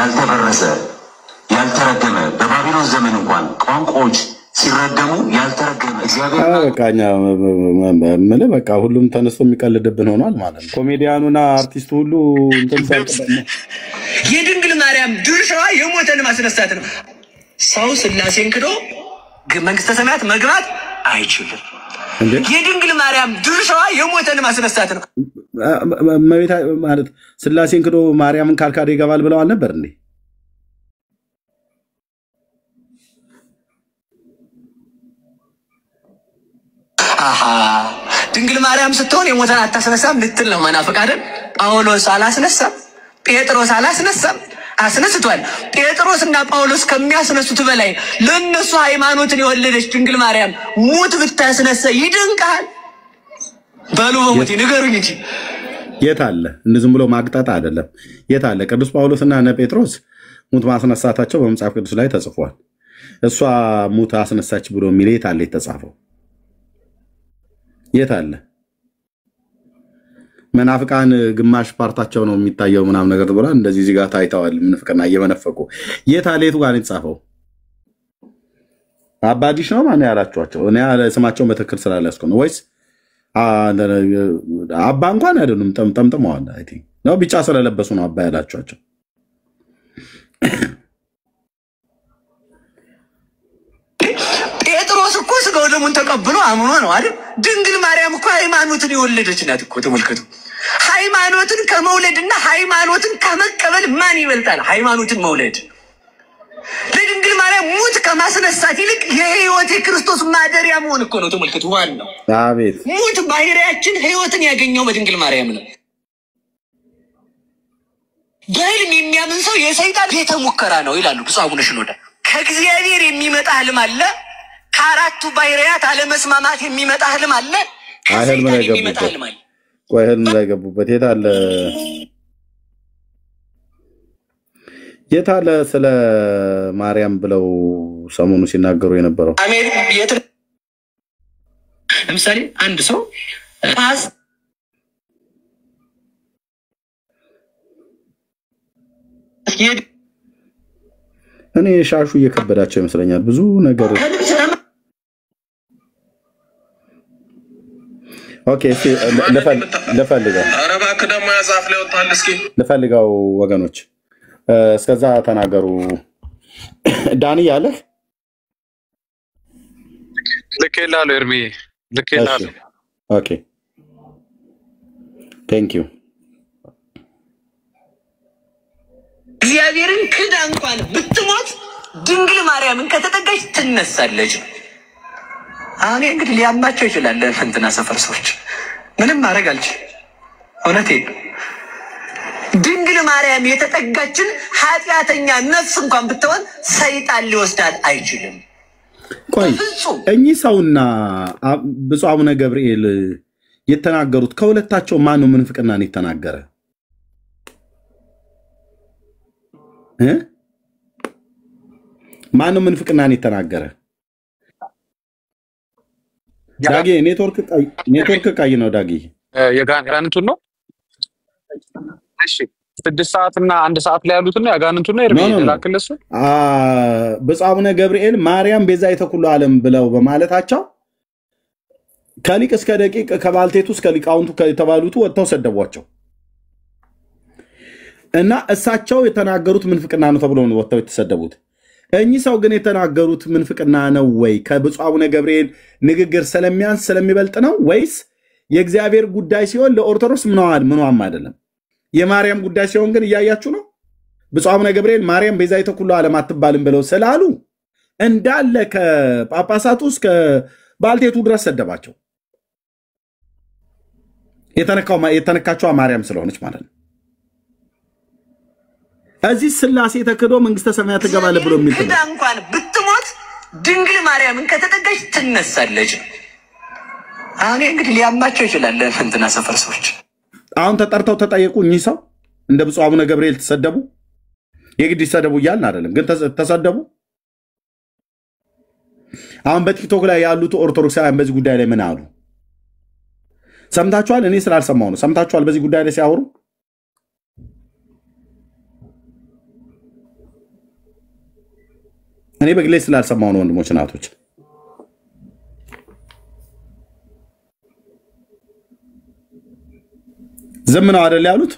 ያልተበረሰ ያልተረገመ በባቢሎን ዘመን እንኳን ቋንቋዎች ሲረገሙ ያልተረገመ እግዚአብሔር በቃኛ ማለት በቃ ሁሉም ተነስቶ የሚቀልድብን ሆኗል ማለት ነው። ኮሜዲያኑና አርቲስቱ ሁሉ እንትን ሳይቀበል የድንግል ማርያም ድርሻዋ የሞተን ማስነሳት ነው። ሰው ስላሴን ክዶ መንግስተ ሰማያት መግባት አይችልም። የድንግል ማርያም ድርሻዋ የሞተን ማስነሳት ነው። መቤታ ማለት ስላሴን ክዶ ማርያምን ካልካደ ይገባል ብለዋል ነበር እንዴ? ድንግል ማርያም ስትሆን የሞተን አታስነሳም ልትል ነው መናፍቅ አይደል? ጳውሎስ አላስነሳም፣ ጴጥሮስ አላስነሳም፣ አስነስቷል። ጴጥሮስና ጳውሎስ ከሚያስነሱት በላይ ለነሱ ሃይማኖትን የወለደች ድንግል ማርያም ሙት ብታስነሳ ይደንቃል። በሉ በሙት ንገሩኝ እንጂ የት አለ? እንደዝም ብሎ ማቅጣጣ አይደለም። የት አለ? ቅዱስ ጳውሎስና እነ ጴጥሮስ ሙት ማስነሳታቸው በመጽሐፍ ቅዱስ ላይ ተጽፏል። እሷ ሙት አስነሳች ብሎ የሚል የት አለ የተጻፈው? የት አለ? መናፍቃን ግማሽ ፓርታቸው ነው የሚታየው ምናምን ነገር ብሏል። እንደዚህ እዚህ ጋር ታይተዋል። ምንፍቅና እየመነፈቁ የት አለ? የቱ ጋር ነው የተጻፈው? አባዲሽ ነው ማን ያላችኋቸው? እኔ ስማቸውን በትክክል ስላላስኩ ነው። ወይስ አባ እንኳን አይደሉም፣ ጠምጥመዋል። አይ ቲንክ ነው ቢጫ ስለለበሱ ነው አባ ያላችኋቸው። ጴጥሮስ እኮ ስጋው ደሙን ተቀብሎ አምኖ ነው አይደል? ድንግል ማርያም እኮ ሃይማኖትን የወለደች ናት እኮ። ተመልከቱ፣ ሃይማኖትን ከመውለድና ሃይማኖትን ከመቀበል ማን ይበልጣል? ሃይማኖትን መውለድ ለድንግል ማርያም ሙት ከማስነሳት ይልቅ የህይወት የክርስቶስ ማደሪያ መሆን እኮ ነው። ተመልከቱ፣ ዋናው አቤት ሙት ባህሪያችን ህይወትን ያገኘው በድንግል ማርያም ነው። በህልም የሚያምን ሰው የሰይጣን ቤተ ሙከራ ነው ይላሉ ብፁዕ አቡነ ሽኖዳ። ከእግዚአብሔር የሚመጣ ህልም አለ። ከአራቱ ባህሪያት አለመስማማት የሚመጣ ህልም አለ። ከሰይጣን የሚመጣ ህልም አለ። ቆይ ህልም ላይ ገቡበት። የት አለ ስለ ማርያም ብለው ሰሞኑ ሲናገሩ የነበረው? አሜን። ለምሳሌ አንድ ሰው እኔ ሻሹ እየከበዳቸው ይመስለኛል ብዙ ነገር። ኦኬ እስቲ ለፈልገው አረባክ ደሞ ያዛፍ ላይ ወጣል። እስኪ ለፈልገው ወገኖች እስከዛ ተናገሩ። ዳኒ ያለህ ልከላሉ እርሚ ልከላሉ። ኦኬ ቴንክ ዩ። እግዚአብሔርን ክዳ እንኳን ብትሞት ድንግል ማርያምን ከተጠጋች ትነሳለች። አሁን እንግዲህ ሊያማቸው ይችላል ለፈንትና ሰፈር ሰዎች ምንም ማድረግ አልችልም። እውነቴን ድንግል ማርያም የተጠጋችን ኃጢአተኛ ነፍስ እንኳን ብትሆን ሰይጣን ሊወስዳት አይችልም። ቆይ እኚህ ሰውና ብፁዕ አቡነ ገብርኤል የተናገሩት ከሁለታቸው ማን ነው ምንፍቅናን የተናገረ? ማን ነው ምንፍቅናን የተናገረ? ዳጊ ኔትወርክ ቀይ ነው። ዳጊ የጋራንቱን ነው። እሺ 6 ሰዓት እና 1 ሰዓት ላይ ያሉትና ያጋንንቱና እርሜ ተላክለሱ ብፁዕ አቡነ ገብርኤል ማርያም ቤዛዊተ ኩሉ ዓለም ብለው በማለታቸው ከሊቅ እስከ ደቂቅ ከባልቴቱ እስከ ሊቃውንቱ የተባሉት ወጥተው ሰደቧቸው እና እሳቸው የተናገሩት ምንፍቅና ነው ተብለው ነው ወጥተው የተሰደቡት። እኚህ ሰው ግን የተናገሩት ምንፍቅና ነው ወይ ከብፁዕ አቡነ ገብርኤል ንግግር ስለሚያንስ ስለሚበልጥ ነው ወይስ የእግዚአብሔር ጉዳይ ሲሆን ለኦርቶዶክስ ምንም አይደለም? የማርያም ጉዳይ ሲሆን ግን እያያችሁ ነው። ብፁዕ አቡነ ገብርኤል ማርያም ቤዛዊተ ኩሉ ዓለም አትባልም ብለው ስላሉ እንዳለ ከጳጳሳቱ እስከ ባልቴቱ ድረስ ሰደባቸው። የተነካቸው ማርያም ስለሆነች ማለት ነው። እዚህ ስላሴ ተክዶ መንግስተ ሰማያት ተገባለ ብሎ የሚል ክዳ እንኳን ብትሞት ድንግል ማርያምን ከተጠጋች ትነሳለች። አሁን እንግዲህ ሊያማቸው ይችላል ለፈንትና ሰፈር ሰዎች። አሁን ተጠርተው ተጠየቁ። እኚህ ሰው እንደ ብፁዕ አቡነ ገብርኤል ተሰደቡ። የግድ ይሰደቡ እያልን አይደለም፣ ግን ተሰደቡ። አሁን በቲክቶክ ላይ ያሉት ኦርቶዶክሳውያን በዚህ ጉዳይ ላይ ምን አሉ ሰምታችኋል? እኔ ስላልሰማሁ ነው። ሰምታችኋል? በዚህ ጉዳይ ላይ ሲያወሩ እኔ በግሌ ስላልሰማሁ ነው ወንድሞች እናቶች። ዝም ነው አይደል ያሉት?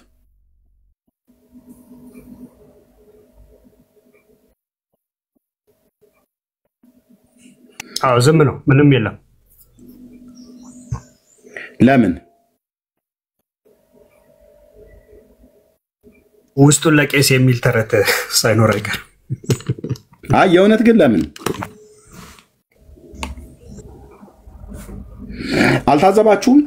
አዎ ዝም ነው፣ ምንም የለም። ለምን? ውስጡን ለቄስ የሚል ተረት ሳይኖር አይቀርም። አይ የእውነት ግን ለምን አልታዘባችሁም?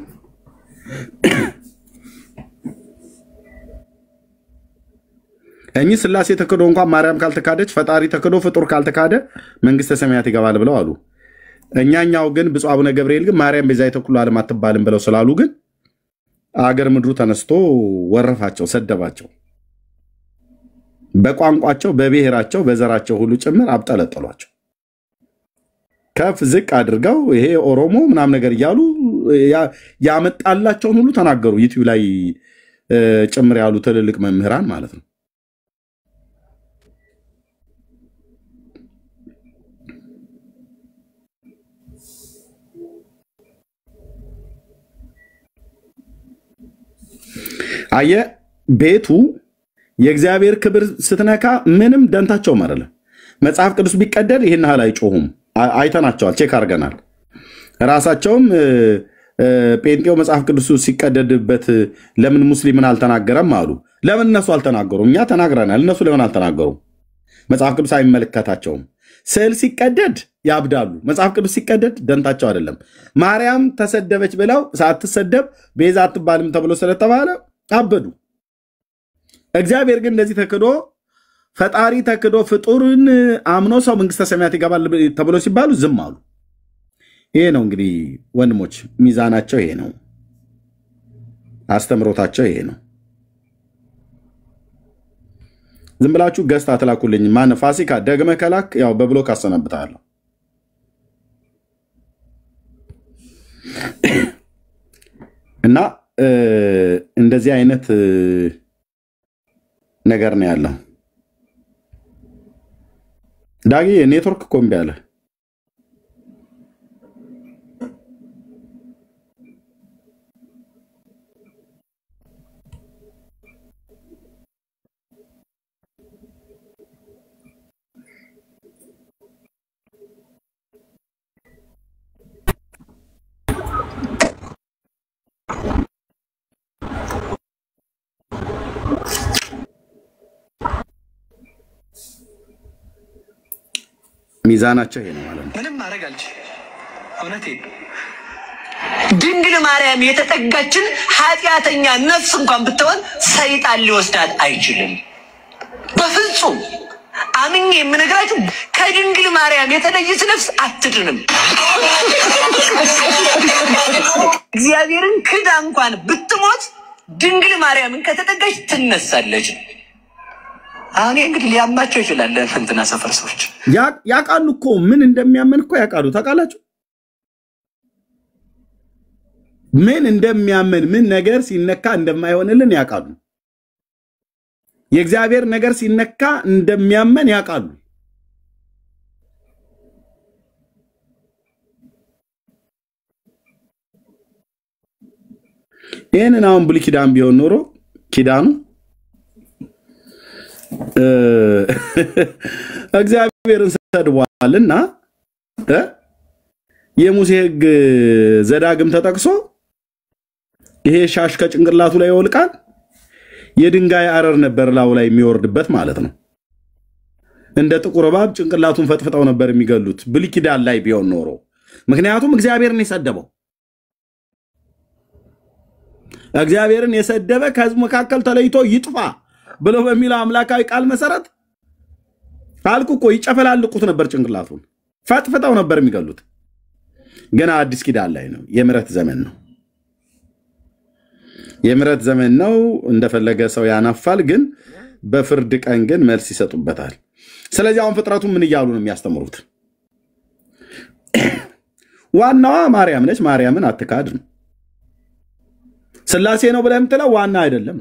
እኚህ ስላሴ ተክዶ እንኳን ማርያም ካልተካደች ፈጣሪ ተክዶ ፍጡር ካልተካደ መንግስተ ሰማያት ይገባል ብለው አሉ። እኛኛው ግን ብፁዕ አቡነ ገብርኤል ግን ማርያም ቤዛዊተ ኩሉ ዓለም አትባልም ብለው ስላሉ ግን አገር ምድሩ ተነስቶ ወረፋቸው፣ ሰደባቸው። በቋንቋቸው፣ በብሔራቸው፣ በዘራቸው ሁሉ ጭምር አብጠለጠሏቸው። ከፍ ዝቅ አድርገው ይሄ ኦሮሞ ምናምን ነገር እያሉ ያመጣላቸውን ሁሉ ተናገሩ። ዩቲዩብ ላይ ጭምር ያሉ ትልልቅ መምህራን ማለት ነው። አየ ቤቱ የእግዚአብሔር ክብር ስትነካ ምንም ደንታቸውም አይደለም። መጽሐፍ ቅዱስ ቢቀደድ ይህን ያህል አይጮሁም። አይተናቸዋል፣ ቼክ አድርገናል። ራሳቸውም ጴንጤው መጽሐፍ ቅዱስ ሲቀደድበት ለምን ሙስሊምን አልተናገረም አሉ። ለምን እነሱ አልተናገሩም? እኛ ተናግረናል፣ እነሱ ለምን አልተናገሩም? መጽሐፍ ቅዱስ አይመለከታቸውም። ስዕል ሲቀደድ ያብዳሉ። መጽሐፍ ቅዱስ ሲቀደድ ደንታቸው አይደለም። ማርያም ተሰደበች ብለው ሳትሰደብ ቤዛ አትባልም ተብሎ ስለተባለ አበዱ። እግዚአብሔር ግን እንደዚህ ተክዶ ፈጣሪ ተክዶ ፍጡርን አምኖ ሰው መንግስተ ሰማያት ይገባል ተብሎ ሲባሉ ዝም አሉ። ይሄ ነው እንግዲህ ወንድሞች፣ ሚዛናቸው ይሄ ነው፣ አስተምሮታቸው ይሄ ነው። ዝም ብላችሁ ገዝታ አትላኩልኝ። ማን ፋሲካ ደግመ ከላክ ያው በብሎክ አሰናብታለሁ። እና እንደዚህ አይነት ነገር ነው ያለው። ዳጊ ኔትወርክ እኮ እምቢ አለ። ሚዛናቸው ይሄ ነው ማለት ነው። ምንም ማድረግ አልችልም። እውነቴን ነው። ድንግል ማርያም የተጠጋችን ኃጢአተኛ ነፍስ እንኳን ብትሆን ሰይጣን ሊወስዳት አይችልም። በፍጹም አምኜ የምነግራችሁ ከድንግል ማርያም የተለየች ነፍስ አትድንም። እግዚአብሔርን ክዳ እንኳን ብትሞት ድንግል ማርያምን ከተጠጋች ትነሳለች። አሁን እንግዲህ ሊያማቸው ይችላል። እንትና ሰፈር ሰዎች ያውቃሉ እኮ ምን እንደሚያመን እኮ ያውቃሉ። ታውቃላችሁ ምን እንደሚያመን ምን ነገር ሲነካ እንደማይሆንልን ያውቃሉ። የእግዚአብሔር ነገር ሲነካ እንደሚያመን ያውቃሉ። ይህንን አሁን ብሉይ ኪዳን ቢሆን ኖሮ ኪዳኑ እግዚአብሔርን ሰድቧልና የሙሴ ሕግ ዘዳግም ተጠቅሶ ይሄ ሻሽ ከጭንቅላቱ ላይ ይወልቃል፣ የድንጋይ አረር ነበር ላው ላይ የሚወርድበት ማለት ነው። እንደ ጥቁር እባብ ጭንቅላቱን ፈጥፍጠው ነበር የሚገሉት ብሉይ ኪዳን ላይ ቢሆን ኖሮ። ምክንያቱም እግዚአብሔርን የሰደበው እግዚአብሔርን የሰደበ ከሕዝብ መካከል ተለይቶ ይጥፋ ብሎ በሚለው አምላካዊ ቃል መሰረት አልኩ እኮ ይጨፈላልቁት ነበር፣ ጭንቅላቱን ፈጥፍጠው ነበር የሚገሉት። ገና አዲስ ኪዳን ላይ ነው። የምሕረት ዘመን ነው። የምሕረት ዘመን ነው። እንደፈለገ ሰው ያናፋል፣ ግን በፍርድ ቀን ግን መልስ ይሰጡበታል። ስለዚህ አሁን ፍጥረቱ ምን እያሉ ነው የሚያስተምሩት? ዋናዋ ማርያም ነች፣ ማርያምን አትካድ ነው። ስላሴ ነው ብለህ የምትለው ዋና አይደለም።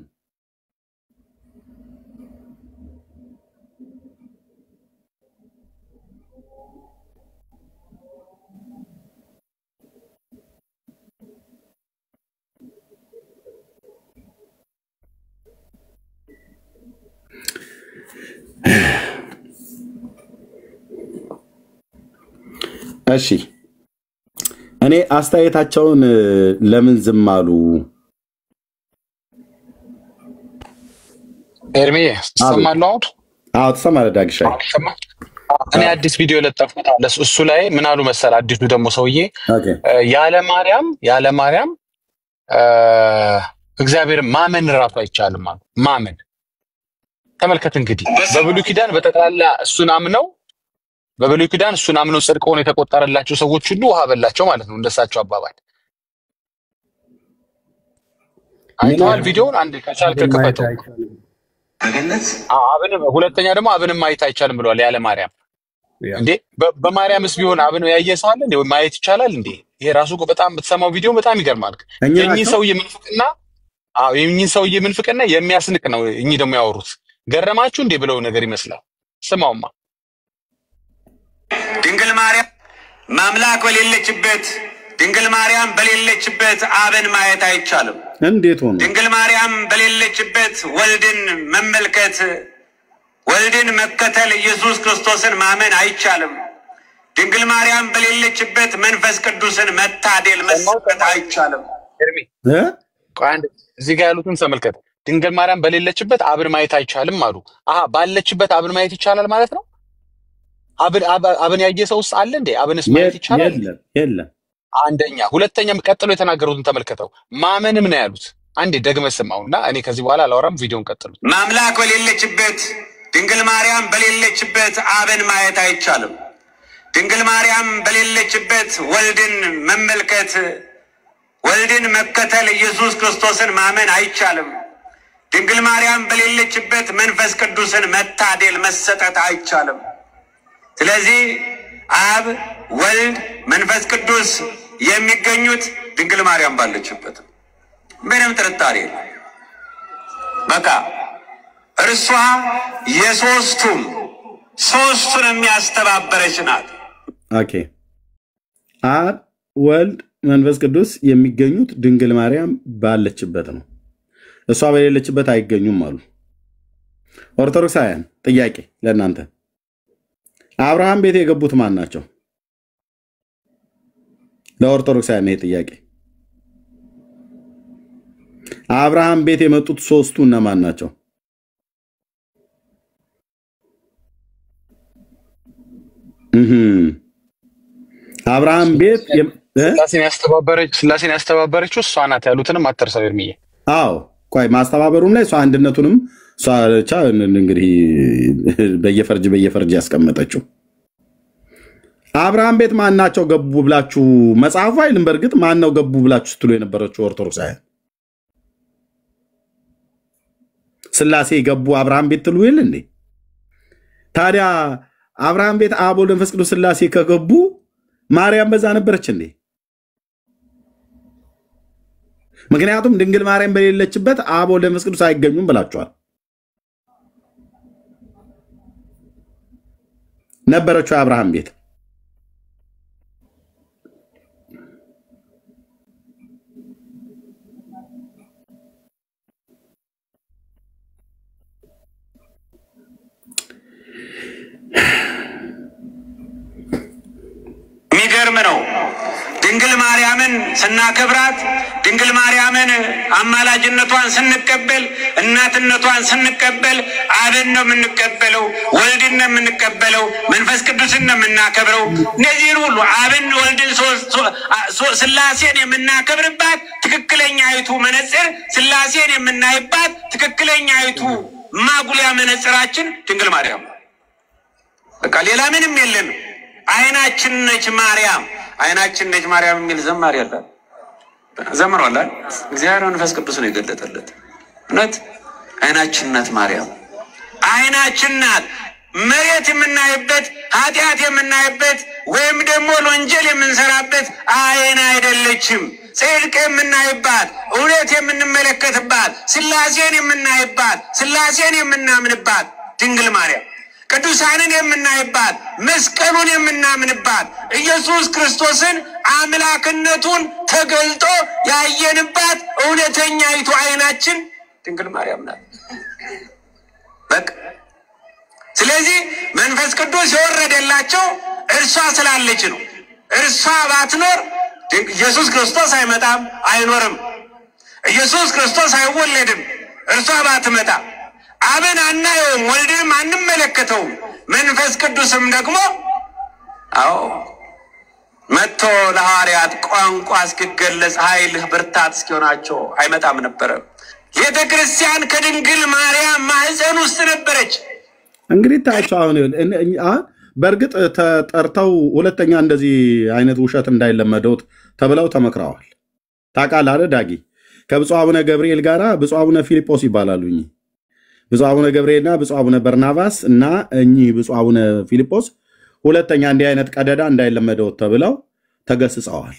እሺ እኔ አስተያየታቸውን ለምን ዝም አሉ? ኤርሚ ሰማለው አውት አዎ ተሰማለ ዳግሻይ እኔ አዲስ ቪዲዮ ለጠፍኩት አለ እሱ ላይ ምን አሉ መሰል አዲሱ ደግሞ ሰውዬ ያለ ማርያም እግዚአብሔር ማመን ራሱ አይቻልም ማለት ማመን ተመልከት እንግዲህ በብሉይ ኪዳን በተጣላ እሱን አምነው ጽድቅ ሆኖ የተቆጠረላቸው ሰዎች ሁሉ ውሃ በላቸው ማለት ነው እንደሳቸው አባባል አይተዋል ቪዲዮውን አንድ ከቻልክ ከፈተው በገነት አብን ሁለተኛ ደግሞ አብንም ማየት አይቻልም ብለዋል ያለ ማርያም እንዴ በማርያምስ ቢሆን አብን ያየ ሰው አለ እንዴ ማየት ይቻላል እንዴ ይሄ ራሱ በጣም በተሰማው ቪዲዮ በጣም ይገርማል የኚህ ሰውዬ ምንፍቅና የሚያስንቅ ነው እኚህ ደግሞ ያወሩት ገረማችሁ እንዴ ብለው ነገር ይመስላል ስማውማ ድንግል ማርያም ማምላክ ድንግል ማርያም በሌለችበት አብን ማየት አይቻልም እንዴት ሆነ ድንግል ማርያም በሌለችበት ወልድን መመልከት ወልድን መከተል ኢየሱስ ክርስቶስን ማመን አይቻልም ድንግል ማርያም በሌለችበት መንፈስ ቅዱስን መታደል መስጠት አይቻልም ኤርሚ ቋንድ እዚህ ጋር ያሉትን ተመልከት ድንግል ማርያም በሌለችበት አብን ማየት አይቻልም አሉ ባለችበት አብን ማየት ይቻላል ማለት ነው አብን ያየ ሰውስ አለ እንዴ አብንስ ማየት ይቻላል የለም አንደኛ ሁለተኛም ቀጥሎ የተናገሩትን ተመልከተው ማመንም ነው ያሉት አንዴ ደግመህ ስማውና እኔ ከዚህ በኋላ አላወራም ቪዲዮን ቀጥሉት ማምላክ በሌለችበት ድንግል ማርያም በሌለችበት አብን ማየት አይቻልም ድንግል ማርያም በሌለችበት ወልድን መመልከት ወልድን መከተል ኢየሱስ ክርስቶስን ማመን አይቻልም ድንግል ማርያም በሌለችበት መንፈስ ቅዱስን መታደል መሰጠት አይቻልም ስለዚህ አብ ወልድ መንፈስ ቅዱስ የሚገኙት ድንግል ማርያም ባለችበት ምንም ጥርጣሬ በቃ እርሷ የሶስቱን የሚያስተባበረች ናት ኦኬ አብ ወልድ መንፈስ ቅዱስ የሚገኙት ድንግል ማርያም ባለችበት ነው እሷ በሌለችበት አይገኙም አሉ ኦርቶዶክሳውያን ጥያቄ ለእናንተ አብርሃም ቤት የገቡት ማን ናቸው ለኦርቶዶክሳውያን ይሄ ጥያቄ አብርሃም ቤት የመጡት ሶስቱ እነማን ናቸው አብርሃም ቤት ስላሴን ያስተባበረችው እሷ ናት ያሉትንም አትርሳው ኤርሚዬ አዎ ቆይ ማስተባበሩም ላይ እሷ አንድነቱንም እሷ ብቻ እንግዲህ በየፈርጅ ያስቀመጠችው አብርሃም ቤት ማን ናቸው ገቡ ብላችሁ መጽሐፉ አይልም በርግጥ ማን ነው ገቡ ብላችሁ ስትሉ የነበረችው ኦርቶዶክሳውያን ስላሴ ገቡ አብርሃም ቤት ትሉ ይል እንዴ ታዲያ አብርሃም ቤት አብ ወልድ መንፈስ ቅዱስ ስላሴ ከገቡ ማርያም በዛ ነበረች እንዴ ምክንያቱም ድንግል ማርያም በሌለችበት አብ ወልድ መንፈስ ቅዱስ አይገኙም ብላችኋል ነበረችው አብርሃም ቤት የሚገርም ነው ድንግል ማርያምን ስናከብራት ድንግል ማርያምን አማላጅነቷን ስንቀበል እናትነቷን ስንቀበል አብን ነው የምንቀበለው ወልድን ነው የምንቀበለው መንፈስ ቅዱስን ነው የምናከብረው እነዚህን ሁሉ አብን ወልድን ስላሴን የምናከብርባት ትክክለኛይቱ መነጽር ስላሴን የምናይባት ትክክለኛይቱ ማጉሊያ መነጽራችን ድንግል ማርያም በቃ ሌላ ምንም የለም አይናችን ነች ማርያም የሚል ዘማሪ አለ ዘምሯል እግዚአብሔር መንፈስ ቅዱስ ነው የገለጠለት እውነት አይናችን ናት ማርያም አይናችን ናት መሬት የምናይበት ኃጢአት የምናይበት ወይም ደግሞ ወንጀል የምንሰራበት አይን አይደለችም ጽድቅ የምናይባት እውነት የምንመለከትባት ስላሴን የምናይባት ስላሴን የምናምንባት ድንግል ማርያም ቅዱሳንን የምናይባት መስቀሉን የምናምንባት ኢየሱስ ክርስቶስን አምላክነቱን ተገልጦ ያየንባት እውነተኛይቱ አይናችን ድንግል ማርያም ናት በቃ ስለዚህ መንፈስ ቅዱስ የወረደላቸው እርሷ ስላለች ነው እርሷ ባትኖር ኢየሱስ ክርስቶስ አይመጣም አይኖርም። ኢየሱስ ክርስቶስ አይወለድም እርሷ ባትመጣ። አብን አናየውም ወልድንም አንመለከተውም። መንፈስ ቅዱስም ደግሞ መጥቶ ለሐዋርያት ቋንቋ እስኪገለጽ ኃይል ብርታት እስኪሆናቸው አይመጣም ነበር። ቤተ ክርስቲያን ከድንግል ማርያም ማህፀን ውስጥ ነበረች። እንግዲህ ታያቸው አሁን በእርግጥ ተጠርተው ሁለተኛ እንደዚህ አይነት ውሸት እንዳይለመደውት ተብለው ተመክረዋል። ታውቃለህ አይደል ዳጊ? ከብፁዕ አቡነ ገብርኤል ጋራ ብፁዕ አቡነ ፊልጶስ ይባላሉ። ብፁዕ አቡነ ገብርኤልና ብፁዕ አቡነ በርናባስ እና እኚህ ብፁዕ አቡነ ፊልጶስ ሁለተኛ እንዲህ አይነት ቀደዳ እንዳይለመደው ተብለው ተገስጸዋል።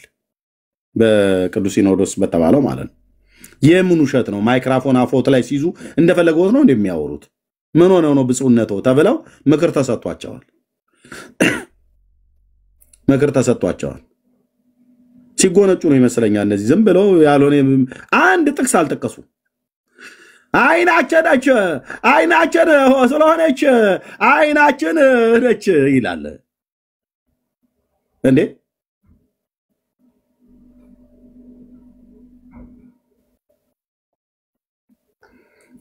በቅዱስ ሲኖዶስ በተባለው ማለት ነው። የምን ውሸት ነው? ማይክሮፎን አፎት ላይ ሲይዙ እንደፈለጉት ነው እንደሚያወሩት። ምን ሆነው ነው ብፁዕነቶ ተብለው ምክር ተሰጥቷቸዋል። ምክር ተሰጥቷቸዋል። ሲጎነጩ ነው ይመስለኛል። እነዚህ ዝም ብለው ያልሆነ አንድ ጥቅስ አልጠቀሱ። አይናችን ስለሆነች አይናችን ነች ይላል እንዴ?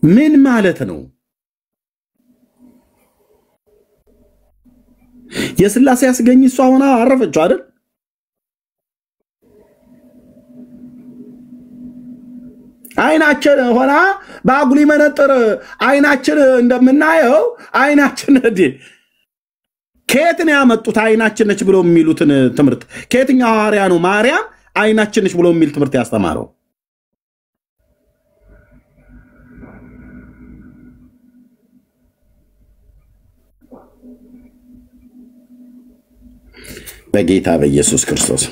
ምን ማለት ነው? የሥላሴ ያስገኝ እሷ ሆና አረፈችው አይደል? አይናችን ሆና በአጉሊ መነጥር አይናችን እንደምናየው አይናችን ከየት ነው ያመጡት? አይናችን ነች ብሎ የሚሉትን ትምህርት ከየትኛው ሐዋርያ ነው ማርያም አይናችን ነች ብሎ የሚል ትምህርት ያስተማረው? በጌታ በኢየሱስ ክርስቶስ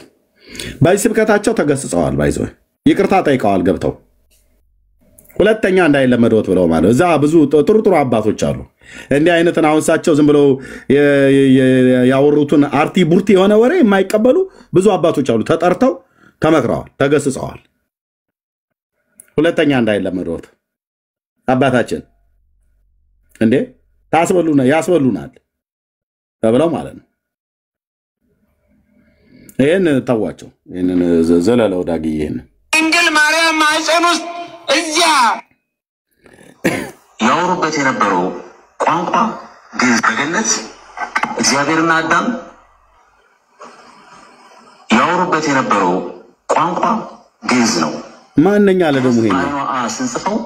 በስብከታቸው ተገስጸዋል። ባይዘው ይቅርታ ጠይቀዋል ገብተው ሁለተኛ እንዳይለመደውት ብለው ማለት እዛ ብዙ ጥሩ አባቶች አሉ። እንዲህ አይነትን አሁንሳቸው ዝም ብለው ያወሩትን አርቲ ቡርቲ የሆነ ወሬ የማይቀበሉ ብዙ አባቶች አሉ። ተጠርተው ተመክረዋል፣ ተገስጸዋል። ሁለተኛ እንዳይለመደውት አባታችን እንዴ ያስበሉናል ተብለው ማለት ነው። ይሄን ታዋቸው ይሄን ዘለለው ዳጊ ይሄን ድንግል ማርያም ማህፀን ውስጥ እዚያ ያወሩበት የነበረው ቋንቋ ግዕዝ በገነት እግዚአብሔርና አዳም ያወሩበት የነበረው ቋንቋ ግዕዝ ነው። ማንኛ አለ ደግሞ ይሄኛው ስንጽፈው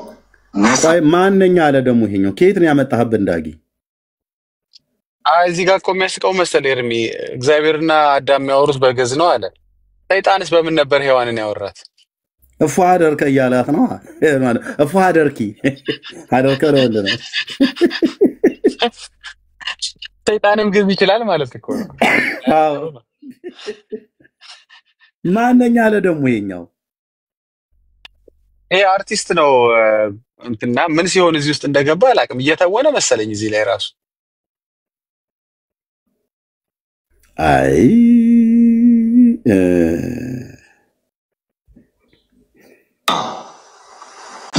ማንኛ አለ ደግሞ ይሄኛው ከየት ነው ያመጣህብን ዳጊ? እዚህ ጋር እኮ የሚያስቀው መሰለህ ኤርሚ እግዚአብሔርና አዳም ያወሩት በግዕዝ ነው አለ። ሰይጣንስ በምን ነበር ሔዋንን ያወራት? እፉ አደርከ እያላት ነው ማለት እፉ አደርኪ አደርከ ነው። ሰይጣንም ግዕዝ ይችላል ማለት እኮ ነው። አዎ ማንኛ አለ ደግሞ ይሄኛው? ይሄ አርቲስት ነው እንትና ምን ሲሆን እዚህ ውስጥ እንደገባ አላውቅም። እየተወነ መሰለኝ እዚህ ላይ ራሱ አይ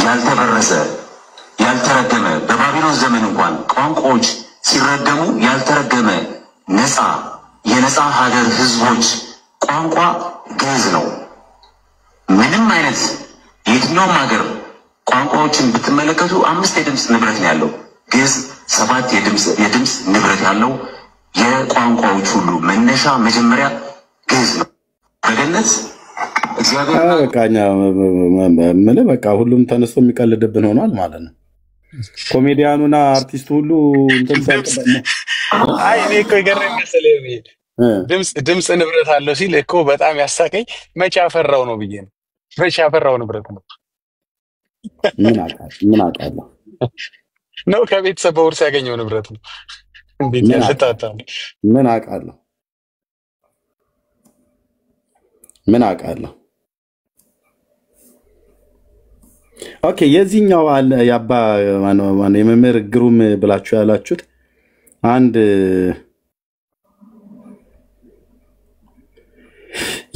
ያልተበረዘ ያልተረገመ በባቢሎን ዘመን እንኳን ቋንቋዎች ሲረገሙ ያልተረገመ ነፃ የነፃ ሀገር ህዝቦች ቋንቋ ግዕዝ ነው። ምንም አይነት የትኛውም ሀገር ቋንቋዎችን ብትመለከቱ 5 የድምፅ ንብረት ነው ያለው። ግዕዝ 7 የድምፅ ንብረት ያለው የቋንቋዎች ሁሉ መነሻ መጀመሪያ ግዕዝ ነው። በገነት በቃኛ በቃ ሁሉም ተነስቶ የሚቀልድብን ሆኗል ማለት ነው። ኮሜዲያኑና አርቲስቱ ሁሉ እንትን አይ እኔ እኮ ይገርም መሰለኝ ድምፅ ንብረት አለው ሲል እኮ በጣም ያሳቀኝ መቼ አፈራው ነው ብዬ ነው። መቼ አፈራው ንብረት ነው ምን አውቃለሁ ነው ከቤተሰብ በውርስ ያገኘው ንብረት ነው። እንዴት ያልታጣ ምን አውቃለሁ። ኦኬ የዚህኛው አለ ያባ ማን የመምህር ግሩም ብላችሁ ያላችሁት አንድ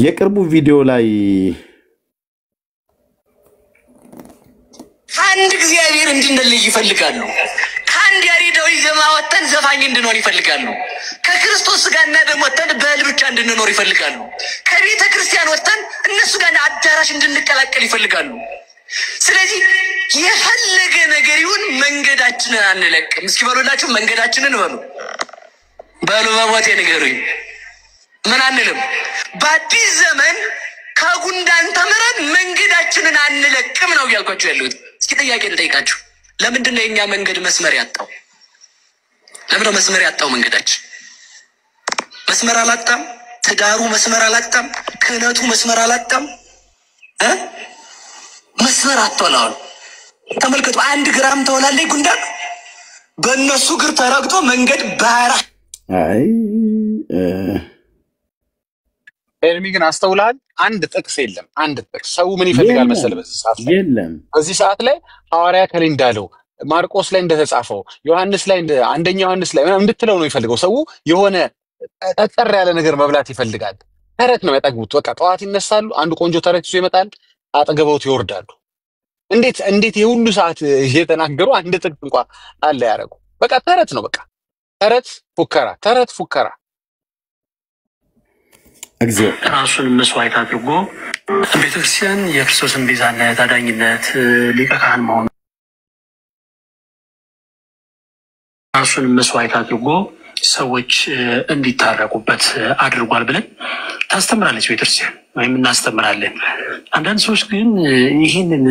የቅርቡ ቪዲዮ ላይ አንድ እግዚአብሔር እንድንለይ ይፈልጋሉ። ከአንድ ያሬዳዊ ዜማ ወጥተን ዘፋኝ እንድንሆን ይፈልጋሉ። ከክርስቶስ ስጋና ደም ወጥተን በእህል ብቻ እንድንኖር ይፈልጋሉ። ከቤተ ክርስቲያን ወጥተን እነሱ ጋር አዳራሽ እንድንቀላቀል ይፈልጋሉ። ስለዚህ የፈለገ ነገር ይሁን መንገዳችንን አንለቅም። እስኪ በሉላችሁ መንገዳችንን በሉ በሞቴ ንገሩኝ። ምን አንልም? በአዲስ ዘመን ከጉንዳን ተምረን መንገዳችንን አንለቅም ነው እያልኳችሁ ያለሁት። እስኪ ጥያቄ ልጠይቃችሁ። ለምንድን ነው የኛ መንገድ መስመር ያጣው? ለምን ነው መስመር ያጣው? መንገዳችን መስመር አላጣም። ትዳሩ መስመር አላጣም። ክህነቱ መስመር አላጣም። መስመር አጥቷል። ተመልከቱ። 1 ግራም ተወላለይ ጉንዳን በእነሱ እግር ተረግጦ መንገድ ባራ። አይ ኤርሚ ግን አስተውላል። አንድ ጥቅስ የለም። አንድ ጥቅስ ሰው ምን ይፈልጋል መሰለህ? በዚህ ሰዓት ላይ በዚህ ሰዓት ላይ ሐዋርያ ከሌ እንዳለው ማርቆስ ላይ እንደተጻፈው ዮሐንስ ላይ አንደኛ ዮሐንስ ላይ ምናምን እንድትለው ነው ይፈልገው። ሰው የሆነ ጠጠር ያለ ነገር መብላት ይፈልጋል። ተረት ነው ያጠግቡት። በቃ ጠዋት ይነሳሉ፣ አንዱ ቆንጆ ተረት ይዞ ይመጣል፣ አጠገበውት ይወርዳሉ። እንዴት የሁሉ ሰዓት እየተናገሩ አንድ ጥቅስ እንኳን አለ ያደረጉ። በቃ ተረት ነው። በቃ ተረት ፉከራ፣ ተረት ፉከራ። ራሱን መስዋዕት አድርጎ ቤተክርስቲያን የክርስቶስን ቤዛነት፣ አዳኝነት፣ ሊቀ ካህን መሆኑ ራሱን መስዋዕት አድርጎ ሰዎች እንዲታረቁበት አድርጓል ብለን ታስተምራለች ቤተክርስቲያን፣ ወይም እናስተምራለን። አንዳንድ ሰዎች ግን ይህንን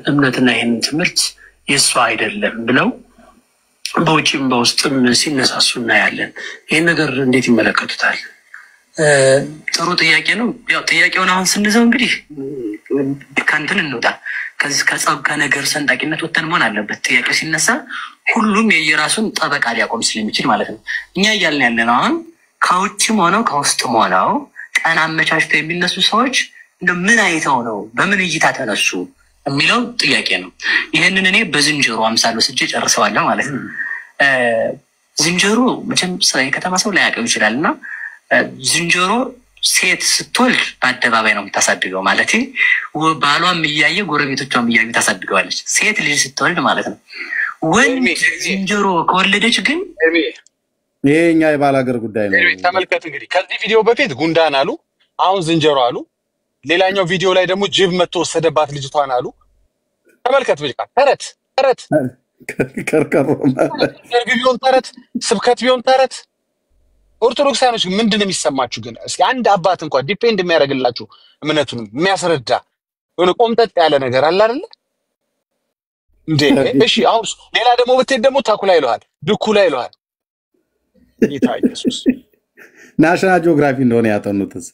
እምነትና ይህንን ትምህርት የእሷ አይደለም ብለው በውጭም በውስጥም ሲነሳሱ እናያለን። ይህን ነገር እንዴት ይመለከቱታል? ጥሩ ጥያቄ ነው። ያው ጥያቄውን አሁን ስንዘው እንግዲህ ከእንትን እንውጣ፣ ከጸብ ከነገር ሰንጣቂነት ወጥተን መሆን አለበት። ጥያቄ ሲነሳ ሁሉም የየራሱን ጠበቃ ሊያቆም ስለሚችል ማለት ነው። እኛ እያልን ያለ ነው አሁን ከውጭም ሆነው ከውስጥም ሆነው ቀን አመቻችተው የሚነሱ ሰዎች ምን አይተው ነው በምን እይታ ተነሱ የሚለው ጥያቄ ነው። ይህንን እኔ በዝንጀሮ አምሳል ወስጄ ጨርሰዋለሁ ማለት ነው። ዝንጀሮ መቼም የከተማ ሰው ላያውቀው ይችላል እና ዝንጀሮ ሴት ስትወልድ በአደባባይ ነው የምታሳድገው። ማለት ባሏም እያየ ጎረቤቶቿም እያዩ ታሳድገዋለች። ሴት ልጅ ስትወልድ ማለት ነው። ወንድ ዝንጀሮ ከወለደች ግን ይሄ እኛ የባል ሀገር ጉዳይ ነው። ተመልከት እንግዲህ ከዚህ ቪዲዮ በፊት ጉንዳን አሉ፣ አሁን ዝንጀሮ አሉ። ሌላኛው ቪዲዮ ላይ ደግሞ ጅብ መጥቶ ወሰደባት ልጅቷን አሉ። ተመልከት ብቻ ተረት ከርከሮ ቢሆን ተረት፣ ስብከት ቢሆን ተረት። ኦርቶዶክሳኖች ምንድን ነው የሚሰማችሁ ግን? እስኪ አንድ አባት እንኳን ዲፔንድ የሚያደርግላችሁ እምነቱን የሚያስረዳ የሆነ ቆምጠጥ ያለ ነገር አለ አይደል እንዴ? እሺ አሁን ሌላ ደግሞ ብትሄድ ደግሞ ተኩላ ይለዋል፣ ድኩላ ይለዋል። ጌታ ኢየሱስ ናሽናል ጂኦግራፊ እንደሆነ ያጠኑትስ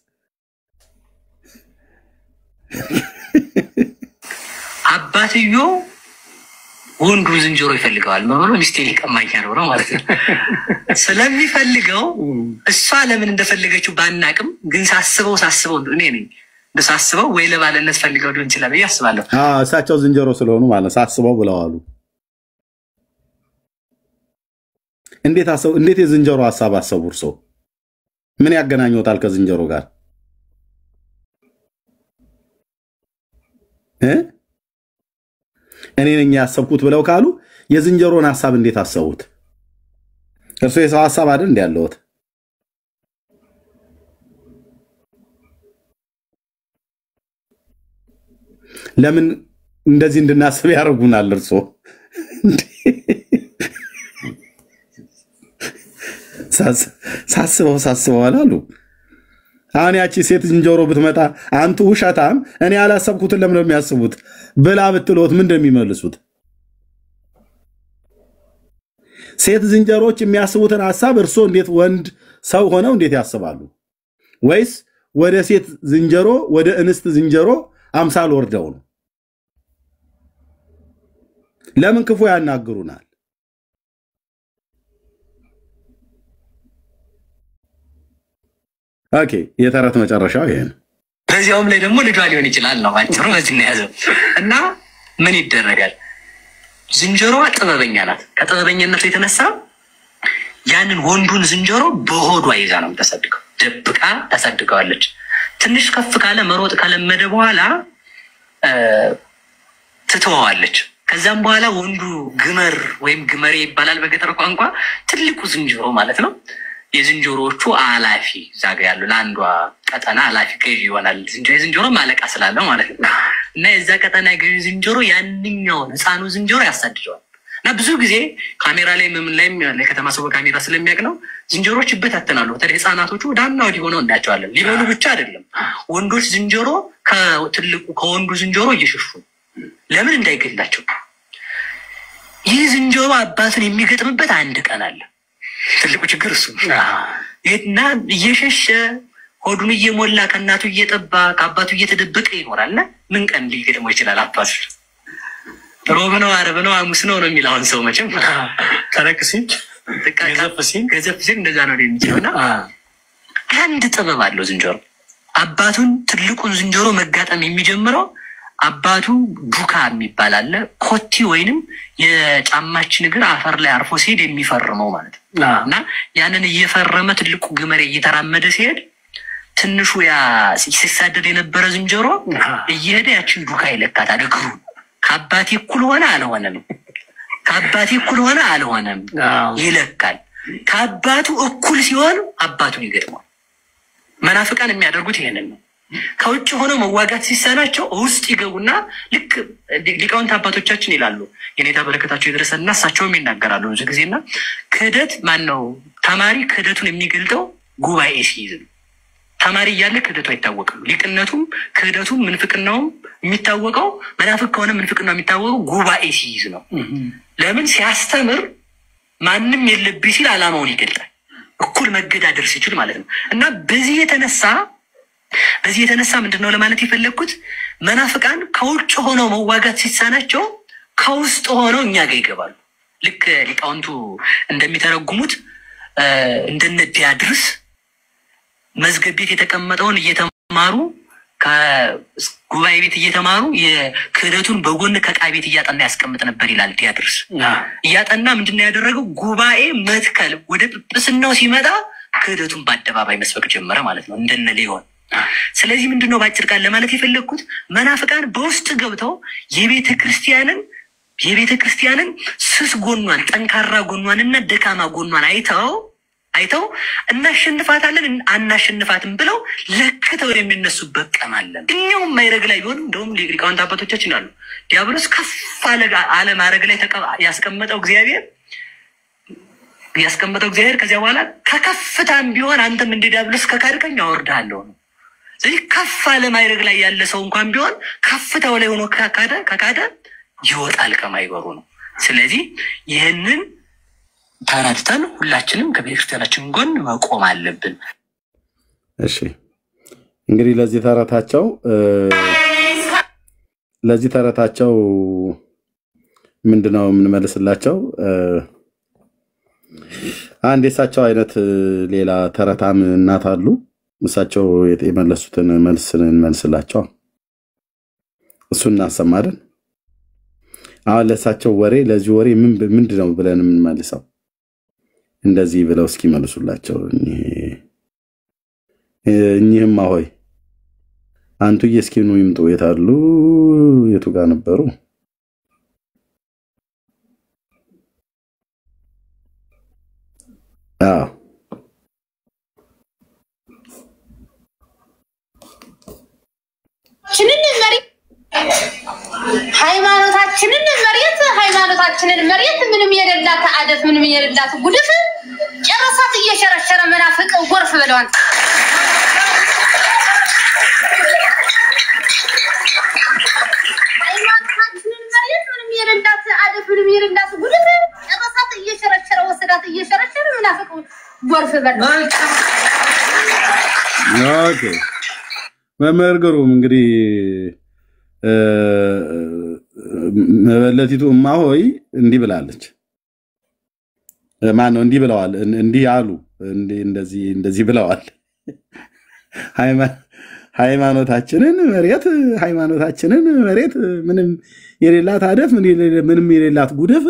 አባትዮ ወንዱ ዝንጀሮ ይፈልገዋል ማለት ሚስቴ ሊቀማኝ ነው ማለት ነው። ስለሚፈልገው እሷ ለምን እንደፈለገችው ባናቅም ግን ሳስበው እኔ ነኝ እንደሳስበው ወይ ለባለነት ፈልገው ሊሆን ይችላል ብዬ አስባለሁ። እሳቸው ዝንጀሮ ስለሆኑ ማለት ሳስበው ብለዋሉ። እንዴት የዝንጀሮ ሐሳብ አሰቡ? እርሶ ምን ያገናኘውታል ከዝንጀሮ ጋር? እኔ ነኝ ያሰብኩት ብለው ካሉ የዝንጀሮን ሐሳብ እንዴት አሰቡት? እርሶ የሰው ሐሳብ አይደል እንዴ ያለውት? ለምን እንደዚህ እንድናስብ ያደርጉናል? እርሶ ሳስበው አላሉ። አሁን ያቺ ሴት ዝንጀሮ ብትመጣ አንቱ ውሸታም እኔ ያላሰብኩትን ለምን ነው የሚያስቡት ብላ ብትሎት ምን እንደሚመልሱት? ሴት ዝንጀሮች የሚያስቡትን ሐሳብ እርሶ እንዴት ወንድ ሰው ሆነው እንዴት ያስባሉ? ወይስ ወደ ሴት ዝንጀሮ ወደ እንስት ዝንጀሮ አምሳል ወርደው ነው? ለምን ክፉ ያናግሩናል? ኦኬ የተረት መጨረሻው ይሄ ነው። በዚያውም ላይ ደግሞ ልጇ ሊሆን ይችላል ነው አጭሩ። በዚህ ነው ያዘው እና ምን ይደረጋል? ዝንጀሮዋ ጥበበኛ ናት። ከጥበበኛነቱ የተነሳ ያንን ወንዱን ዝንጀሮ በሆዷ ይዛ ነው የምታሳድገው። ደብቃ ታሳድገዋለች። ትንሽ ከፍ ካለ መሮጥ ካለመደ በኋላ ትተዋዋለች። ከዛም በኋላ ወንዱ ግመር ወይም ግመሬ ይባላል በገጠር ቋንቋ፣ ትልቁ ዝንጀሮ ማለት ነው። የዝንጀሮቹ አላፊ ዛጋ ያለው ለአንዷ ቀጠና አላፊ ገዢ ይሆናል። ዝንጀሮ ማለቃ ስላለው ማለት ነው። እና የዛ ቀጠና ገዢ ዝንጀሮ ያንኛውን ህፃኑ ዝንጀሮ ያሳድደዋል። እና ብዙ ጊዜ ካሜራ ላይ ምን ላይ ለከተማ ሰው በካሜራ ስለሚያውቅ ነው ዝንጀሮች ይበታተናሉ። በተለይ ህፃናቶቹ ዳና ወዲህ ሆነው እናያቸዋለን። ሊበሉ ብቻ አይደለም ወንዶች ዝንጀሮ ከትልቁ ከወንዱ ዝንጀሮ እየሸሹ ለምን እንዳይገላቸው። ይህ ዝንጀሮ አባቱን የሚገጥምበት አንድ ቀን አለ። ትልቁ ችግር እሱ እና እየሸሸ ሆዱን እየሞላ ከእናቱ እየጠባ ከአባቱ እየተደበቀ ይኖራልና ምን ቀን ሊገጥመው ይችላል? አባቱ ሮብ ነው ዓርብ ነው ሐሙስ ነው ነው የሚለው ሰው መቼም ተረክ ሲል ገዘፍ ሲል እንደዛ ነው የሚችለውና አንድ ጥበብ አለው ዝንጀሮ። አባቱን ትልቁን ዝንጀሮ መጋጠም የሚጀምረው አባቱ ዱካ የሚባል አለ። ኮቲ ወይንም የጫማችን እግር አፈር ላይ አርፎ ሲሄድ የሚፈርመው ማለት ነው። እና ያንን እየፈረመ ትልቁ ግመሬ እየተራመደ ሲሄድ ትንሹ ያ ሲሳደድ የነበረ ዝንጀሮ እየሄደ ያችን ዱካ ይለካታል። እግሩ ከአባቴ እኩል ሆነ አልሆነም፣ ከአባቴ እኩል ሆነ አልሆነም ይለካል። ከአባቱ እኩል ሲሆን አባቱን ይገጥማል። መናፍቃን የሚያደርጉት ይሄንን ነው። ከውጭ ሆነው መዋጋት ሲሳናቸው ውስጥ ይገቡና ልክ ሊቃውንት አባቶቻችን ይላሉ የኔታ በረከታቸው ይድረሰና እሳቸውም ይናገራሉ ብዙ ጊዜና ክህደት ማነው ተማሪ ክህደቱን የሚገልጠው ጉባኤ ሲይዝ ነው። ተማሪ እያለ ክህደቱ አይታወቅም። ሊቅነቱም ክህደቱም ምንፍቅናውም የሚታወቀው መናፍቅ ከሆነ ምንፍቅናው የሚታወቀው ጉባኤ ሲይዝ ነው። ለምን ሲያስተምር ማንም የለብኝ ሲል ዓላማውን ይገልጣል። እኩል መገዳደር ሲችል ማለት ነው። እና በዚህ የተነሳ ምንድነው ለማለት የፈለኩት መናፍቃን ከውጭ ሆነው መዋጋት ሲሳናቸው ከውስጥ ሆነው እኛ ጋር ይገባሉ። ልክ ሊቃውንቱ እንደሚተረጉሙት እንደነ ዲያድርስ መዝገብ ቤት የተቀመጠውን እየተማሩ ከጉባኤ ቤት እየተማሩ የክህደቱን በጎን ከዕቃ ቤት እያጠና ያስቀምጥ ነበር ይላል ዲያድርስ። እያጠና ምንድነው ያደረገው? ጉባኤ መትከል ወደ ጵጵስናው ሲመጣ ክህደቱን በአደባባይ መስበክ ጀመረ ማለት ነው እንደነ ሊሆን። ስለዚህ ምንድነው ባጭር ቃል ለማለት የፈለኩት መናፍቃን በውስጥ ገብተው የቤተ ክርስቲያንን ስስ ጎኗን ጠንካራ ጎኗንና ደካማ ጎኗን አይተው እናሸንፋታለን አናሸንፋትም ብለው ለክተው የሚነሱበት ቀን አለ። እኛውም ማይረግ ላይ ቢሆን እንደውም ሊቃውንት አባቶቻችን አሉ ዲያብሎስ ከፍ አለ ማረግ ላይ ያስቀመጠው እግዚአብሔር ከዚያ በኋላ ከከፍታም ቢሆን አንተም እንደ ዲያብሎስ ከካድከኝ አወርድሃለሁ ነው። ስለዚህ ከፍ አለ ማይረግ ላይ ያለ ሰው እንኳን ቢሆን ከፍታው ላይ ሆኖ ከካደ ይወጣል ከማይበሩ ነው። ስለዚህ ይህንን ተረድተን ሁላችንም ከቤተክርስቲያናችን ጎን መቆም አለብን። እሺ እንግዲህ ለዚህ ተረታቸው ምንድነው የምንመልስላቸው? አንድ የሳቸው አይነት ሌላ ተረታም እናት አሉ። እሳቸው የመለሱትን መልስን እንመልስላቸው። እሱን እናሰማለን። አሁን ለሳቸው ወሬ ለዚህ ወሬ ምንድነው ብለን የምንመልሰው? እንደዚህ ብለው እስኪ መልሱላቸው። እኚህማ ሆይ አንቱ እስኪኑ ይምጡ። የታሉ? የቱ ጋር ነበሩ? ሃይማኖታችንን መሬት ምንም የሌላት አደፍ ምንም የሌላት ጉድፍ ጨረሳት እየሸረሸረ መናፍቅ ጎርፍ ብለዋል። ሃይማኖታችንን መሬት ምንም የሌላት አደፍ ምንም የሌላት ጉድፍ ጨረሳት እየሸረሸረ ወሰዳት እየሸረሸረ መናፍቅ ጎርፍ ብለዋል። ኦኬ መመርገሩም እንግዲህ መበለቲቱ እማሆይ እንዲህ ብላለች። ማን ነው እንዲህ ብለዋል? እንዲህ አሉ እንደዚህ ብለዋል። ሃይማኖታችንን መሬት ምንም የሌላት አደፍ ምንም የሌላት ጉድፍ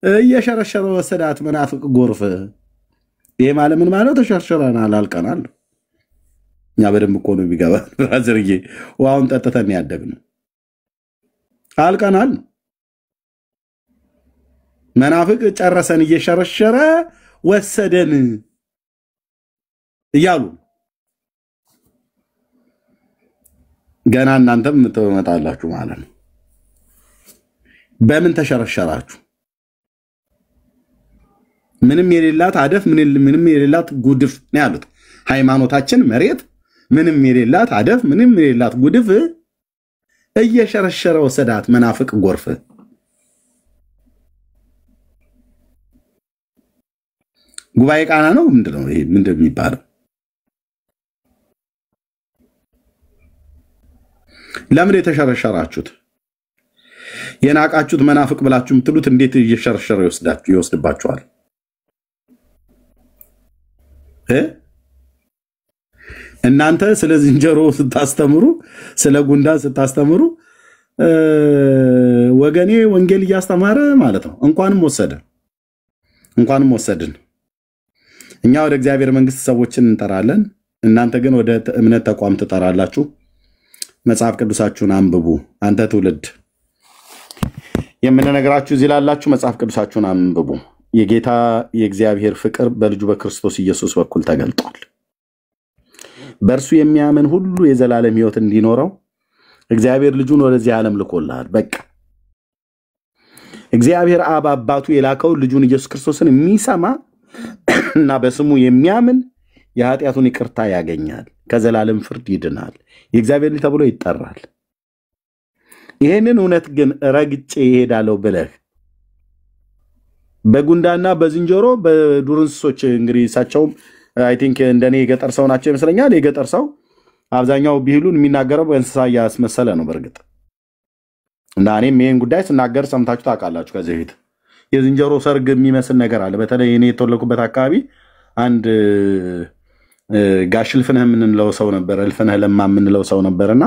እየሸረሸረ ወሰዳት መናፍቅ ጎርፍ። ይሄ ማለት ምን ማለት? ተሸርሽረናል፣ አልቀናል። እኛ በደንብ እኮ ነው የሚገባ ብራዘርዬ። ውሃውን ጠጥተን ያደግነው አልቀናል። መናፍቅ ጨረሰን እየሸረሸረ ወሰደን እያሉ ገና እናንተም ትመጣላችሁ ማለት ነው። በምን ተሸረሸራችሁ? ምንም የሌላት አደፍ ምንም የሌላት ጉድፍ ነው ያሉት። ሃይማኖታችን መሬት ምንም የሌላት አደፍ ምንም የሌላት ጉድፍ እየሸረሸረ ወሰዳት መናፍቅ ጎርፍ። ጉባኤ ቃና ነው ምንድነው ይሄ? ምንድነው የሚባለው? ለምን የተሸረሸራችሁት? የናቃችሁት መናፍቅ ብላችሁ የምትሉት እንዴት እየሸረሸረ ይወስድባችኋል? እናንተ ስለ ዝንጀሮ ስታስተምሩ ስለ ጉንዳን ስታስተምሩ ወገኔ ወንጌል እያስተማረ ማለት ነው። እንኳንም ወሰድን። እኛ ወደ እግዚአብሔር መንግስት ሰዎችን እንጠራለን፣ እናንተ ግን ወደ እምነት ተቋም ትጠራላችሁ። መጽሐፍ ቅዱሳችሁን አንብቡ። አንተ ትውልድ የምንነግራችሁ እዚህ ላላችሁ መጽሐፍ ቅዱሳችሁን አንብቡ። የጌታ የእግዚአብሔር ፍቅር በልጁ በክርስቶስ ኢየሱስ በኩል ተገልጧል። በእርሱ የሚያምን ሁሉ የዘላለም ሕይወት እንዲኖረው እግዚአብሔር ልጁን ወደዚህ ዓለም ልኮልሃል። በቃ እግዚአብሔር አብ አባቱ የላከው ልጁን ኢየሱስ ክርስቶስን የሚሰማ እና በስሙ የሚያምን የኃጢአቱን ይቅርታ ያገኛል፣ ከዘላለም ፍርድ ይድናል፣ የእግዚአብሔር ልጅ ተብሎ ይጠራል። ይሄንን እውነት ግን ረግጬ ይሄዳለሁ ብለህ በጉንዳና በዝንጀሮ በዱር እንስሶች እንግዲህ እሳቸውም አይ ቲንክ እንደኔ የገጠር ሰው ናቸው ይመስለኛል። የገጠር ሰው አብዛኛው ቢሉን የሚናገረው በእንስሳ እያስመሰለ ነው በእርግጥ እና እኔም ይሄን ጉዳይ ስናገር ሰምታችሁ ታውቃላችሁ። ከዚህ በፊት የዝንጀሮ ሰርግ የሚመስል ነገር አለ። በተለይ እኔ የተወለድኩበት አካባቢ አንድ ጋሽ እልፍነህ የምንለው ሰው ነበር፣ እልፍነህ ለማ የምንለው ሰው ነበርና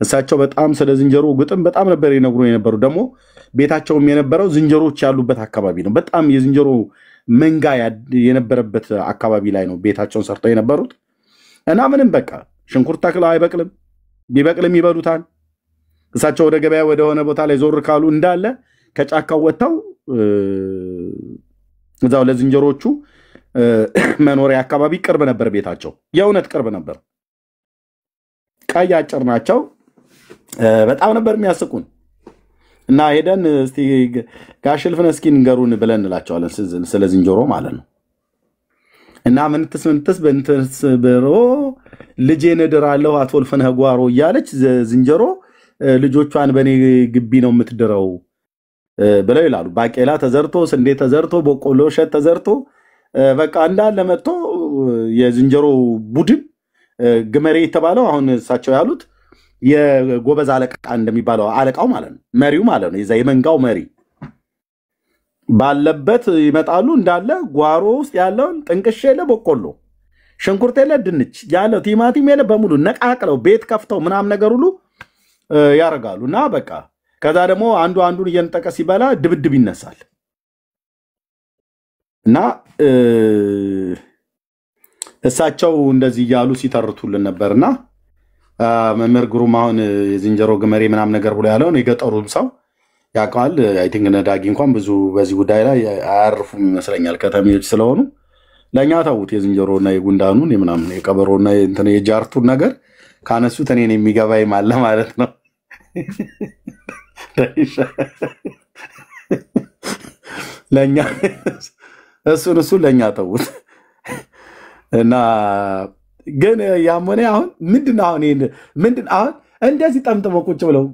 እሳቸው በጣም ስለ ዝንጀሮ ግጥም በጣም ነበር ይነግሩ የነበሩ። ደግሞ ቤታቸውም የነበረው ዝንጀሮች ያሉበት አካባቢ ነው። በጣም የዝንጀሮ መንጋ የነበረበት አካባቢ ላይ ነው ቤታቸውን ሰርተው የነበሩት እና ምንም በቃ ሽንኩርት ተክለው አይበቅልም፣ ቢበቅልም ይበሉታል። እሳቸው ወደ ገበያ ወደ ሆነ ቦታ ላይ ዞር ካሉ እንዳለ ከጫካው ወጥተው እዛው ለዝንጀሮቹ መኖሪያ አካባቢ ቅርብ ነበር ቤታቸው። የእውነት ቅርብ ነበር። ቀይ አጭር ናቸው። በጣም ነበር የሚያስቁን እና ሄደን እስቲ ጋሽ እልፍነህ እስኪ ንገሩን ብለን እንላቸዋለን ስለ ዝንጀሮ ማለት ነው። እና ምንትስ በእንትስ ብሮ ልጄን እድራለሁ አቶ እልፍነህ ጓሮ እያለች ዝንጀሮ ልጆቿን በኔ ግቢ ነው የምትድረው ብለው ይላሉ። ባቄላ ተዘርቶ ስንዴ ተዘርቶ በቆሎ እሸት ተዘርቶ በቃ እንዳለ መጥቶ የዝንጀሮ ቡድን ግመሬ የተባለው አሁን እሳቸው ያሉት የጎበዝ አለቃ እንደሚባለው አለቃው ማለት ነው፣ መሪው ማለት ነው። የዛ የመንጋው መሪ ባለበት ይመጣሉ። እንዳለ ጓሮ ውስጥ ያለውን ጥንቅሽ የለ በቆሎ ሽንኩርት የለ ድንች ያለ ቲማቲም የለ በሙሉ ነቃቅለው ቤት ከፍተው ምናም ነገር ሁሉ ያረጋሉ። እና በቃ ከዛ ደግሞ አንዱ አንዱን እየነጠቀ ሲበላ ድብድብ ይነሳል። እና እሳቸው እንደዚህ ያሉ ሲተርቱልን ነበርና መምህር ግሩም አሁን የዝንጀሮ ግመሬ ምናም ነገር ብሎ ያለውን የገጠሩም ሰው ያውቃል። አይ ቲንክ ነዳጊ እንኳን ብዙ በዚህ ጉዳይ ላይ አያርፉም ይመስለኛል ከተሜዎች ስለሆኑ ለኛ ታውት የዝንጀሮና የጉንዳኑን የምናም የቀበሮና እንትን የጃርቱን ነገር ካነሱት እኔን የሚገባይ ማለ ማለት ነው። ለኛ እሱ ለኛ ታውት እና ግን ያሞኔ አሁን ምንድነው አሁን እንደዚህ ጠምጥመው ቁጭ ብለው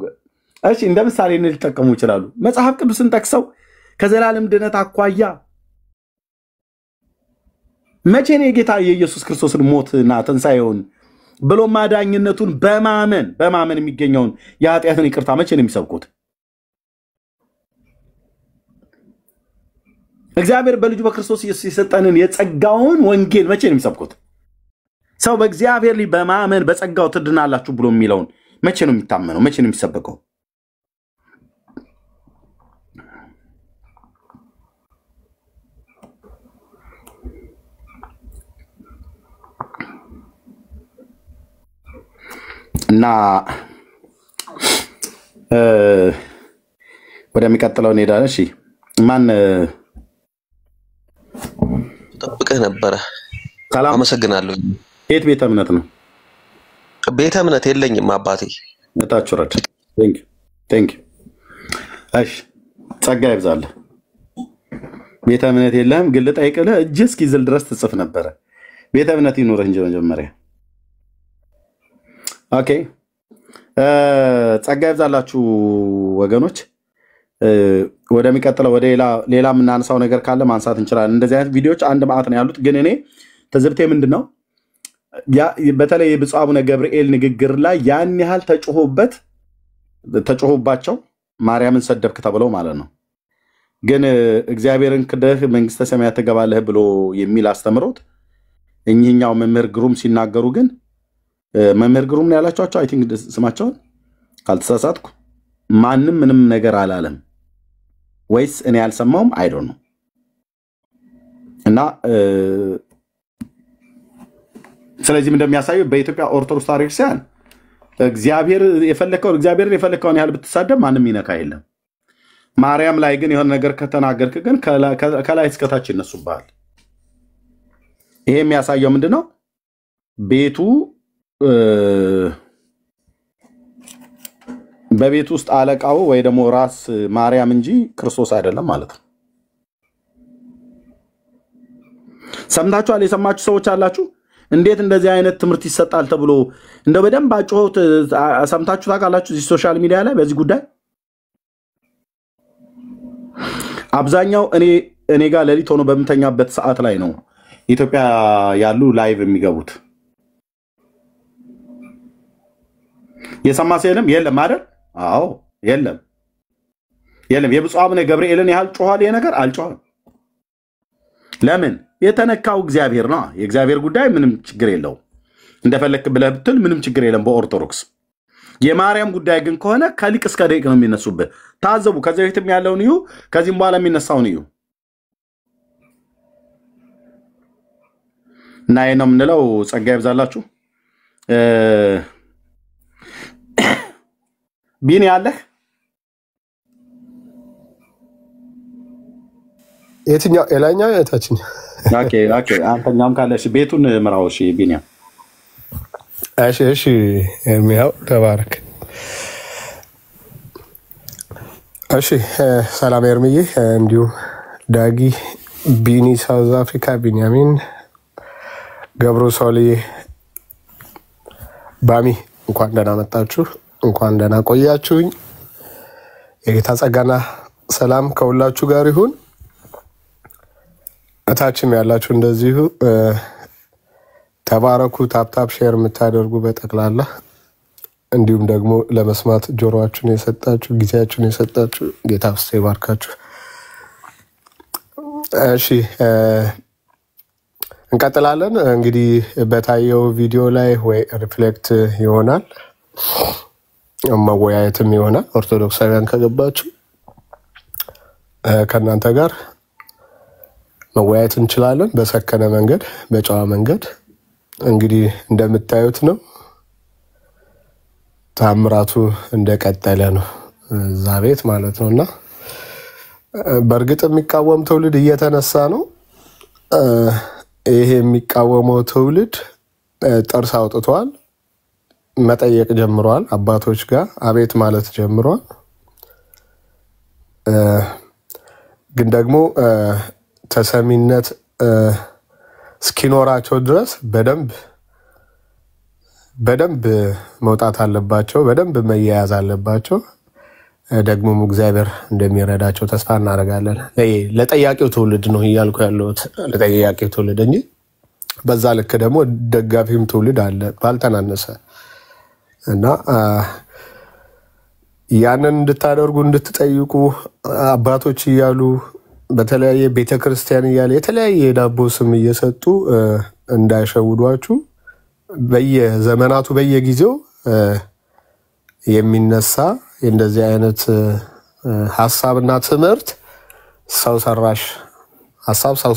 እሺ እንደ ምሳሌ ሊጠቀሙ ይችላሉ። መጽሐፍ ቅዱስን ጠቅሰው ከዘላለም ድነት አኳያ መቼ ነው የጌታ የኢየሱስ ክርስቶስን ሞትና ትንሣኤውን ብሎ ማዳኝነቱን በማመን የሚገኘውን የኃጢአትን ይቅርታ መቼ ነው የሚሰብኩት? እግዚአብሔር በልጁ በክርስቶስ ኢየሱስ የሰጠንን የጸጋውን ወንጌል መቼ ነው የሚሰብኩት? ሰው በእግዚአብሔር ላይ በማመን በጸጋው ትድናላችሁ ብሎ የሚለውን መቼ ነው የሚታመነው? መቼ ነው የሚሰበከው? እና ወደሚቀጥለው እንሄዳለን። እሺ ማን ጠብቀህ ነበረ? ሰላም አመሰግናለሁ። የት ቤተ እምነት ነው? ቤተ እምነት የለኝም አባቴ። ነታችሁ ረድ ቴንክ እሺ ጸጋ ይብዛልህ። ቤተ እምነት የለህም ግን ልጠይቅልህ እጅ እስኪዝል ድረስ ትጽፍ ነበረ። ቤተ እምነት ይኑርህ እንጂ መጀመሪያ። ኦኬ ጸጋ ይብዛላችሁ ወገኖች። ወደሚቀጥለው ወደ ሌላ የምናነሳው ነገር ካለ ማንሳት እንችላለን። እንደዚህ አይነት ቪዲዮዎች አንድ ማዕት ነው ያሉት። ግን እኔ ትዝብቴ ምንድነው በተለይ ብፁዕ አቡነ ገብርኤል ንግግር ላይ ያን ያህል ተጮሆባቸው ማርያምን ሰደብክ ተብለው ማለት ነው። ግን እግዚአብሔርን ክደህ መንግስተ ሰማያት ትገባለህ ብሎ የሚል አስተምሮት እኚህኛው መምህር ግሩም ሲናገሩ ግን መምህር ግሩም ነው ያላችኋቸው። አይ ቲንክ ስማቸውን ካልተሳሳትኩ ማንም ምንም ነገር አላለም ወይስ እኔ ያልሰማውም አይ ዶንት ኖ። እና ስለዚህ እንደሚያሳየው በኢትዮጵያ ኦርቶዶክስ ታሪክሲያን እግዚአብሔርን የፈለከውን ያህል ብትሳደብ ማንም ይነካ የለም። ማርያም ላይ ግን የሆነ ነገር ከተናገርክ ግን ከላይ እስከታች ይነሱብሃል። ይሄ የሚያሳየው ምንድነው? ቤቱ በቤት ውስጥ አለቃው ወይ ደግሞ ራስ ማርያም እንጂ ክርስቶስ አይደለም ማለት ነው። ሰምታችኋል? የሰማችሁ ሰዎች አላችሁ? እንዴት እንደዚህ አይነት ትምህርት ይሰጣል ተብሎ እንደው በደንብ አጮሁት ሰምታችሁ ታውቃላችሁ? እዚህ ሶሻል ሚዲያ ላይ በዚህ ጉዳይ አብዛኛው እኔ ጋር ሌሊት ሆኖ በምተኛበት ሰዓት ላይ ነው ኢትዮጵያ ያሉ ላይቭ የሚገቡት። የሰማ ሰው የለም አይደል? አዎ የለም። የብፁዕ አቡነ ገብርኤልን ያህል ጮኋል ይሄ ነገር አልጮኸም። ለምን? የተነካው እግዚአብሔር ነው። የእግዚአብሔር ጉዳይ ምንም ችግር የለውም። እንደፈለክ ብለህ ብትል ምንም ችግር የለም በኦርቶዶክስ። የማርያም ጉዳይ ግን ከሆነ ከሊቅ እስከ ደቂቅ ነው የሚነሱበት። ታዘቡ። ከዚህ በፊትም ያለውን እዩ፣ ከዚህም በኋላ የሚነሳውን እዩ። እና ይሄ ነው የምንለው። ጸጋ ይብዛላችሁ። ቢኒ አለህ? የትኛው የላይኛው የታችኛው? ኦኬ አንተኛም ካለሽ ቤቱን ምራው። እሺ ቢኒያ። እሺ ኤርሚያው ተባረክ። እሺ ሰላም ኤርሚዬ፣ እንዲሁ ዳጊ፣ ቢኒ ሳውዝ አፍሪካ፣ ቢንያሚን ገብሩ፣ ሶሊ፣ ባሚ እንኳን ደህና መጣችሁ፣ እንኳን ደህና ቆያችሁኝ። የጌታ ጸጋና ሰላም ከሁላችሁ ጋር ይሁን። እታችም ያላችሁ እንደዚሁ ተባረኩ። ታፕታፕ ሼር የምታደርጉ በጠቅላላ እንዲሁም ደግሞ ለመስማት ጆሮአችሁን የሰጣችሁ ጊዜያችሁን የሰጣችሁ ጌታ ውስጥ ይባርካችሁ። እሺ እንቀጥላለን። እንግዲህ በታየው ቪዲዮ ላይ ወይ ሪፍሌክት ይሆናል መወያየትም ይሆናል። ኦርቶዶክሳውያን ከገባችሁ ከእናንተ ጋር መወያየት እንችላለን በሰከነ መንገድ፣ በጨዋ መንገድ። እንግዲህ እንደምታዩት ነው ታምራቱ እንደቀጠለ ነው እዛ ቤት ማለት ነውና በእርግጥ የሚቃወም ትውልድ እየተነሳ ነው። ይሄ የሚቃወመው ትውልድ ጥርስ አውጥቷል፣ መጠየቅ ጀምሯል፣ አባቶች ጋር አቤት ማለት ጀምሯል። ግን ደግሞ ተሰሚነት እስኪኖራቸው ድረስ በደንብ መውጣት አለባቸው፣ በደንብ መያያዝ አለባቸው። ደግሞ እግዚአብሔር እንደሚረዳቸው ተስፋ እናደርጋለን። ለጠያቂው ትውልድ ነው እያልኩ ያለሁት፣ ለጠያቂው ትውልድ እንጂ በዛ ልክ ደግሞ ደጋፊም ትውልድ አለ ባልተናነሰ እና ያንን እንድታደርጉ እንድትጠይቁ አባቶች እያሉ በተለያየ ቤተክርስቲያን እያለ የተለያየ ዳቦ ስም እየሰጡ እንዳይሸውዷችሁ በየዘመናቱ በየጊዜው የሚነሳ እንደዚህ አይነት ሐሳብና ትምህርት ሰው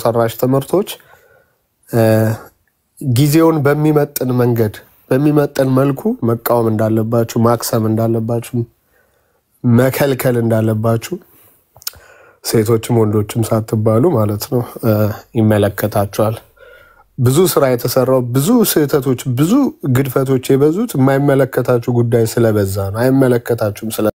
ሰራሽ ትምህርቶች ጊዜውን በሚመጥን መንገድ በሚመጥን መልኩ መቃወም እንዳለባችሁ፣ ማክሰም እንዳለባችሁ፣ መከልከል እንዳለባችሁ ሴቶችም ወንዶችም ሳትባሉ ማለት ነው ይመለከታችኋል። ብዙ ስራ የተሰራው ብዙ ስህተቶች ብዙ ግድፈቶች የበዙት የማይመለከታችሁ ጉዳይ ስለበዛ ነው። አይመለከታችሁም ስለ